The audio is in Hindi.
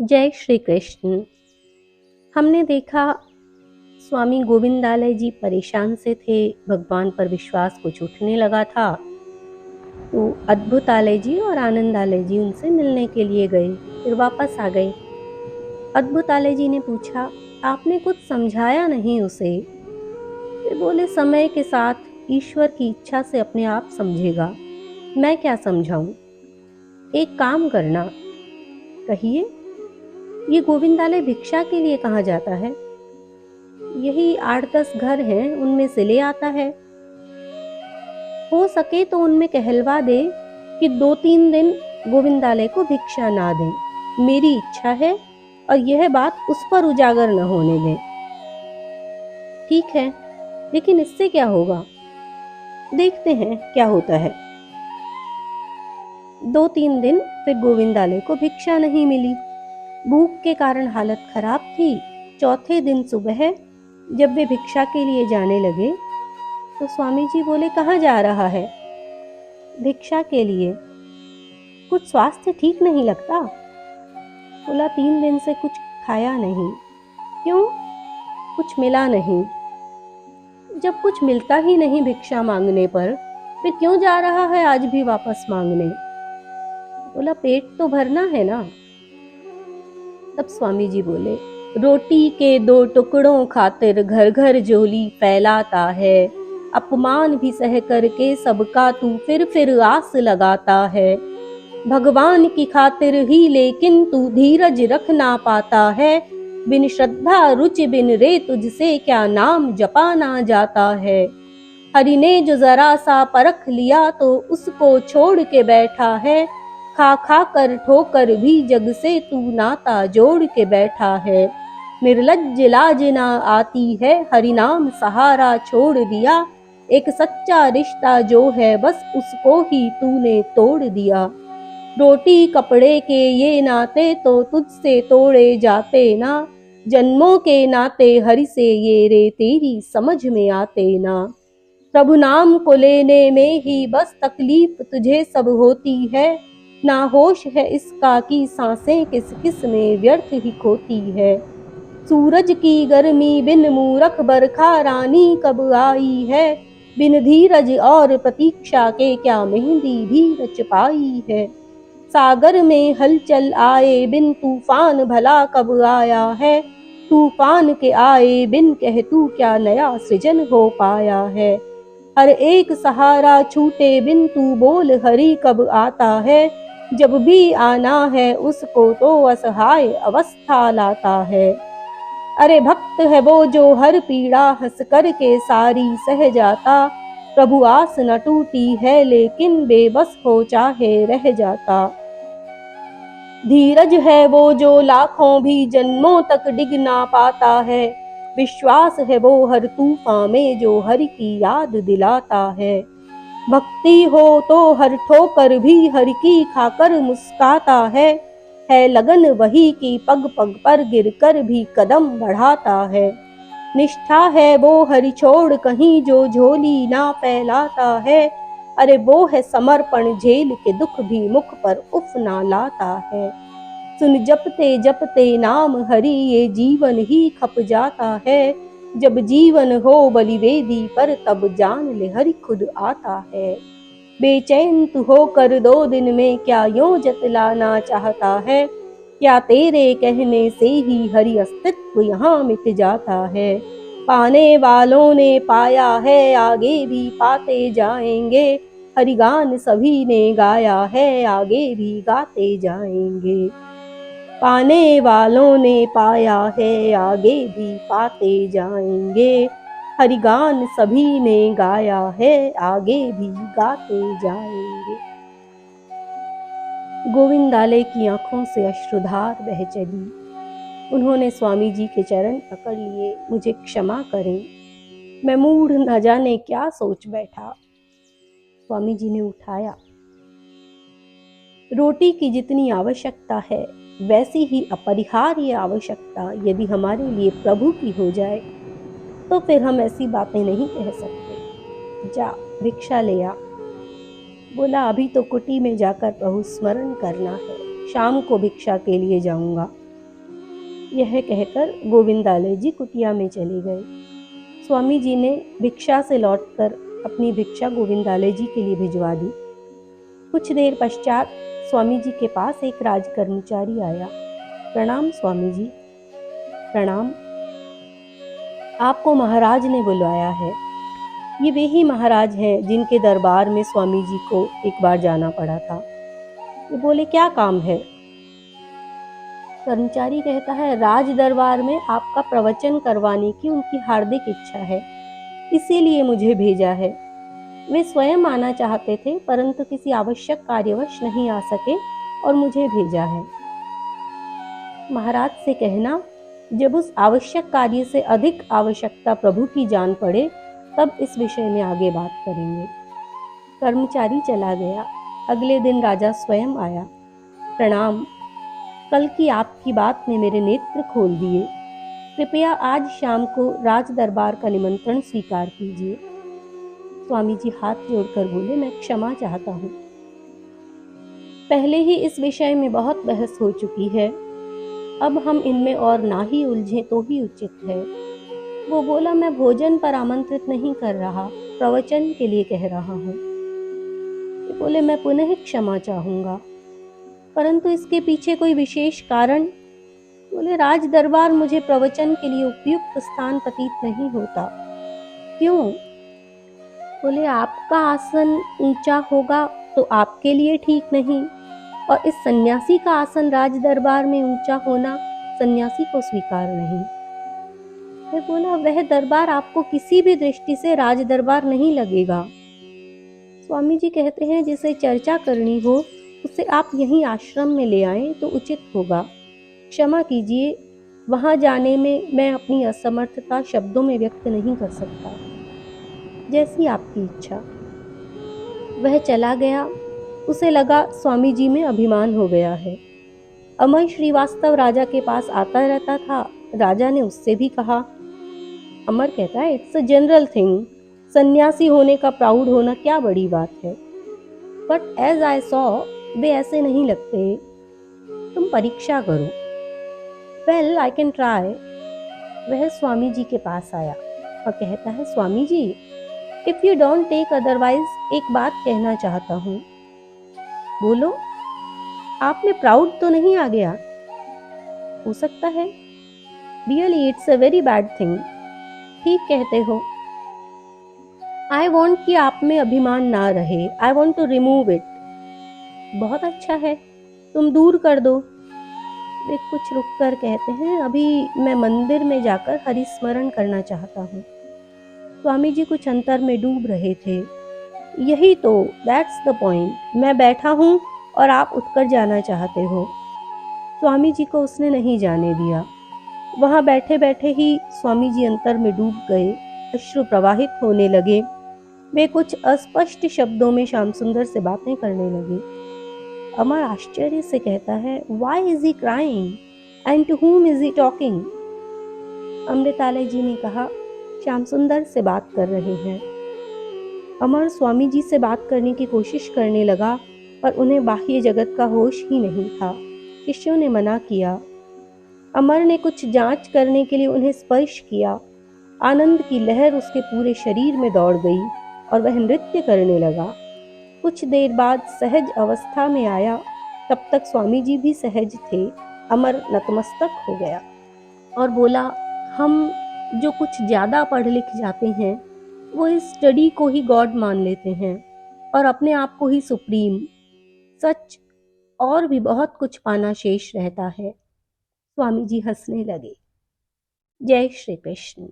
जय श्री कृष्ण। हमने देखा स्वामी गोविंदालय जी परेशान से थे, भगवान पर विश्वास कुछ उठने लगा था, तो अद्भुतालय जी और आनंदालय जी उनसे मिलने के लिए गए, फिर वापस आ गए। अद्भुतालय जी ने पूछा, आपने कुछ समझाया नहीं उसे? वे बोले, समय के साथ ईश्वर की इच्छा से अपने आप समझेगा, मैं क्या समझाऊं। एक काम करना। कहिए। ये गोविंदालय भिक्षा के लिए कहाँ जाता है? यही 8-10 घर हैं, उनमें से ले आता है। हो सके तो उनमें कहलवा दे कि 2-3 दिन गोविंदालय को भिक्षा ना दें। मेरी इच्छा है और यह बात उस पर उजागर न होने दें। ठीक है, लेकिन इससे क्या होगा? देखते हैं क्या होता है। 2-3 दिन फिर गोविंदालय को भिक्षा नहीं मिली। भूख के कारण हालत खराब थी। चौथे दिन सुबह जब वे भिक्षा के लिए जाने लगे तो स्वामी जी बोले, कहाँ जा रहा है? भिक्षा के लिए। कुछ स्वास्थ्य ठीक नहीं लगता? बोला, 3 दिन से कुछ खाया नहीं। क्यों? कुछ मिला नहीं। जब कुछ मिलता ही नहीं भिक्षा मांगने पर, फिर क्यों जा रहा है आज भी वापस मांगने? बोला, पेट तो भरना है ना। तब स्वामी जी बोले, रोटी के 2 टुकड़ों खातिर घर घर झोली फैलाता है, अपमान भी सह करके सबका तू फिर आस लगाता है। भगवान की खातिर ही लेकिन तू धीरज रख ना पाता है, बिन श्रद्धा रुचि बिन रे तुझसे क्या नाम जपा ना जाता है। हरि ने जो जरा सा परख लिया तो उसको छोड़ के बैठा है, खा खा कर ठोकर भी जग से तू नाता जोड़ के बैठा है। निर्लज्ज लाज ना आती है, हरि नाम सहारा छोड़ दिया, एक सच्चा रिश्ता जो है बस उसको ही तूने तोड़ दिया। रोटी कपड़े के ये नाते तो तुझसे तोड़े जाते ना, जन्मों के नाते हरि से ये रे तेरी समझ में आते ना। प्रभु नाम को लेने में ही बस तकलीफ तुझे सब होती है, ना होश है इसका कि सांसें किस किस में व्यर्थ ही खोती है। सूरज की गर्मी बिन मूरख बरखा रानी कब आई है, बिन धीरज और प्रतीक्षा के क्या मेहंदी भी रच पाई है। सागर में हलचल आए बिन तूफान भला कब आया है, तूफान के आए बिन कह तू क्या नया सृजन हो पाया है। हर एक सहारा छूटे बिन तू बोल हरि कब आता है, जब भी आना है उसको तो असहाय अवस्था लाता है। अरे भक्त है वो जो हर पीड़ा हंस कर के सारी सह जाता, प्रभु आस न टूटी है लेकिन बेबस हो चाहे रह जाता। धीरज है वो जो लाखों भी जन्मों तक डिग ना पाता है, विश्वास है वो हर तूफान में जो हरि की याद दिलाता है। भक्ति हो तो हर ठोकर भी हरि की खाकर मुस्काता है लगन वही की पग पग पर गिरकर भी कदम बढ़ाता है। निष्ठा है वो हरि छोड़ कहीं जो झोली ना फैलाता है, अरे वो है समर्पण झेल के दुख भी मुख पर उफ ना लाता है। सुन जपते जपते नाम हरि ये जीवन ही खप जाता है, जब जीवन हो बलिवेदी पर तब जान ले हरि खुद आता है। बेचैन तू होकर 2 दिन में क्या यूं जतलाना चाहता है, क्या तेरे कहने से ही हरि अस्तित्व यहाँ मिट जाता है। पाने वालों ने पाया है आगे भी पाते जाएंगे, हरि गान सभी ने गाया है आगे भी गाते जाएंगे। पाने वालों ने पाया है आगे भी पाते जाएंगे, हरि गान सभी ने गाया है आगे भी गाते जाएंगे। गोविंदालय की आंखों से अश्रुधार बह चली। उन्होंने स्वामी जी के चरण पकड़ लिए, मुझे क्षमा करें, मैं मूढ़ न जाने क्या सोच बैठा। स्वामी जी ने उठाया। रोटी की जितनी आवश्यकता है वैसी ही अपरिहार्य आवश्यकता यदि हमारे लिए प्रभु की हो जाए तो फिर हम ऐसी बातें नहीं कह सकते। जा भिक्षा ले आ। बोला, अभी तो कुटी में जाकर प्रभु स्मरण करना है, शाम को भिक्षा के लिए जाऊंगा। यह कहकर गोविंदालय जी कुटिया में चले गए। स्वामी जी ने भिक्षा से लौटकर अपनी भिक्षा गोविंदालय जी के लिए भिजवा दी। कुछ देर पश्चात स्वामी जी के पास एक राज कर्मचारी आया। प्रणाम स्वामी जी। प्रणाम। आपको महाराज ने बुलाया है। ये वे ही महाराज हैं जिनके दरबार में स्वामी जी को एक बार जाना पड़ा था। ये बोले, क्या काम है? कर्मचारी कहता है, राज दरबार में आपका प्रवचन करवाने की उनकी हार्दिक इच्छा है, इसीलिए मुझे भेजा है। वे स्वयं आना चाहते थे परंतु किसी आवश्यक कार्यवश नहीं आ सके और मुझे भेजा है। महाराज से कहना, जब उस आवश्यक कार्य से अधिक आवश्यकता प्रभु की जान पड़े तब इस विषय में आगे बात करेंगे। कर्मचारी चला गया। अगले दिन राजा स्वयं आया। प्रणाम। कल की आपकी बात ने मेरे नेत्र खोल दिए। कृपया आज शाम को राज दरबार का निमंत्रण स्वीकार कीजिए। स्वामी जी हाथ जोड़कर बोले, मैं क्षमा चाहता हूँ। पहले ही इस विषय में बहुत बहस हो चुकी है, अब हम इनमें और ना ही उलझें तो ही उचित है। वो बोला, मैं भोजन पर आमंत्रित नहीं कर रहा, प्रवचन के लिए कह रहा हूँ। बोले, मैं पुनः क्षमा चाहूंगा, परंतु इसके पीछे कोई विशेष कारण? बोले, राज दरबार मुझे प्रवचन के लिए उपयुक्त स्थान प्रतीत नहीं होता। क्यों? बोले, आपका आसन ऊंचा होगा तो आपके लिए ठीक नहीं, और इस सन्यासी का आसन राज दरबार में ऊंचा होना सन्यासी को स्वीकार नहीं। मैं बोला, वह दरबार आपको किसी भी दृष्टि से राज दरबार नहीं लगेगा। स्वामी जी कहते हैं, जिसे चर्चा करनी हो उसे आप यहीं आश्रम में ले आएं तो उचित होगा। क्षमा कीजिए, वहां जाने में मैं अपनी असमर्थता शब्दों में व्यक्त नहीं कर सकता। जैसी आपकी इच्छा। वह चला गया। उसे लगा स्वामी जी में अभिमान हो गया है। अमर श्रीवास्तव राजा के पास आता रहता था। राजा ने उससे भी कहा। अमर कहता है, इट्स अ जनरल थिंग, सन्यासी होने का प्राउड होना क्या बड़ी बात है। बट एज आई सॉ, वे ऐसे नहीं लगते। तुम परीक्षा करो। Well, I can try. वह स्वामी जी के पास आया और कहता है, Swami ji, if you don't take otherwise, एक बात कहना चाहता हूँ। बोलो। आप में प्राउड तो नहीं आ गया? हो सकता है। Really it's a very bad thing. ठीक कहते हो। आई वॉन्ट कि आप में अभिमान ना रहे। I want to remove it. बहुत अच्छा है, तुम दूर कर दो। वे कुछ रुक कर कहते हैं, अभी मैं मंदिर में जाकर हरिस्मरण करना चाहता हूँ। स्वामी जी कुछ अंतर में डूब रहे थे। यही तो, दैट्स द पॉइंट। मैं बैठा हूँ और आप उठकर जाना चाहते हो। स्वामी जी को उसने नहीं जाने दिया। वहां बैठे बैठे ही स्वामी जी अंतर में डूब गए। अश्रु प्रवाहित होने लगे। वे कुछ अस्पष्ट शब्दों में श्याम सुंदर से बातें करने लगे। अमर आश्चर्य से कहता है, why is he crying and to whom is he talking? Amritalay ji ने कहा, श्याम सुंदर से बात कर रहे हैं। अमर स्वामी जी से बात करने की कोशिश करने लगा, पर उन्हें बाह्य जगत का होश ही नहीं था। शिष्यों ने मना किया। अमर ने कुछ जांच करने के लिए उन्हें स्पर्श किया। आनंद की लहर उसके पूरे शरीर में दौड़ गई और वह नृत्य करने लगा। कुछ देर बाद सहज अवस्था में आया। तब तक स्वामी जी भी सहज थे। अमर नतमस्तक हो गया और बोला, हम जो कुछ ज्यादा पढ़ लिख जाते हैं वो इस स्टडी को ही गॉड मान लेते हैं और अपने आप को ही सुप्रीम। सच और भी बहुत कुछ पाना शेष रहता है। स्वामी जी हंसने लगे। जय श्री कृष्ण।